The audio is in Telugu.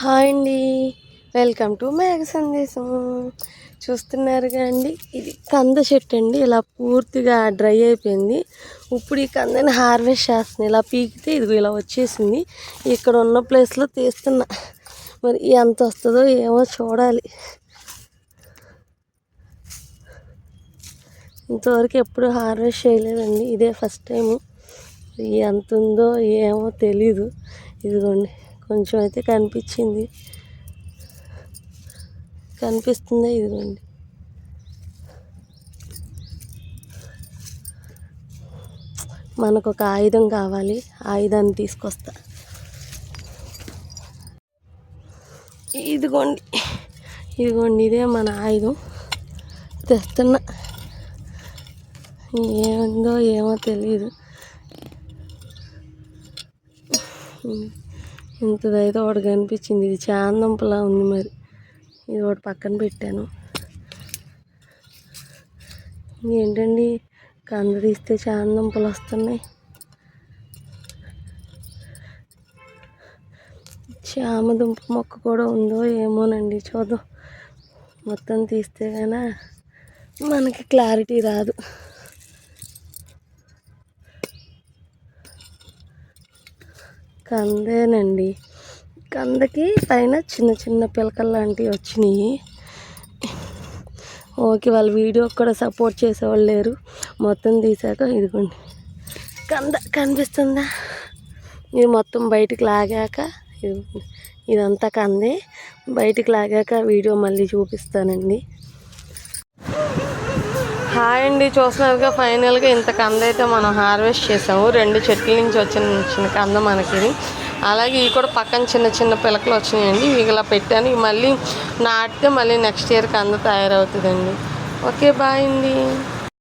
హాయ్ అండి, వెల్కమ్ టు మేఘ సందేశం. చూస్తున్నారుగా అండి, ఇది కంద చెట్టు అండి. ఇలా పూర్తిగా డ్రై అయిపోయింది. ఇప్పుడు ఈ కందని హార్వెస్ట్ చేస్తుంది. ఇలా పీకితే ఇది ఇలా వచ్చేసింది. ఇక్కడ ఉన్న ప్లేస్లో తీస్తున్నా. మరి ఎంత వస్తుందో ఏమో చూడాలి. ఇంతవరకు ఎప్పుడు హార్వెస్ట్ చేయలేదండి, ఇదే ఫస్ట్ టైము. ఎంత ఉందో ఏమో తెలీదు. ఇదిగోండి, కొంచెం అయితే కనిపిస్తుందా? ఇదిగోండి, మనకు ఒక ఆయుధం కావాలి, ఆయుధాన్ని తీసుకొస్తా. ఇదిగోండి ఇదిగోండి, ఇదే మన ఆయుధం. తెస్తున్నా. ఏముందో ఏమో తెలీదు. ఇంతదైతే ఒకటి కనిపించింది. ఇది చాందంపులా ఉంది. మరి ఇది ఒకటి పక్కన పెట్టాను. ఏంటండి, కంద తీస్తే చాందంపులు వస్తున్నాయి. చామదుంప మొక్క కూడా ఉందో ఏమోనండి, చూద్దాం. మొత్తం తీస్తే గానా మనకి క్లారిటీ రాదు. కందేనండి. కందకి పైన చిన్న చిన్న పిలకలు లాంటివి వచ్చినాయి. ఓకే, వాళ్ళ వీడియోకి కూడా సపోర్ట్ చేసేవాళ్ళు లేరు. మొత్తం తీసాక ఇదిగోండి, కంద కనిపిస్తుందా? ఇది మొత్తం బయటికి లాగాక ఇదంతా కందే. బయటికి లాగాక వీడియో మళ్ళీ చూపిస్తానండి. హాయ్ అండి, చూస్తున్నారుగా, ఫైనల్గా ఇంత కంద అయితే మనం హార్వెస్ట్ చేసాము. 2 చెట్ల నుంచి వచ్చిన కంద మనకి. అలాగే ఇవి కూడా పక్కన చిన్న చిన్న పిలకలు వచ్చినాయండి. ఇవి ఇలా పెట్టాను. ఇవి మళ్ళీ నాటితే మళ్ళీ నెక్స్ట్ ఇయర్ కంద తయారవుతుందండి. ఓకే, బాయ్ అండి.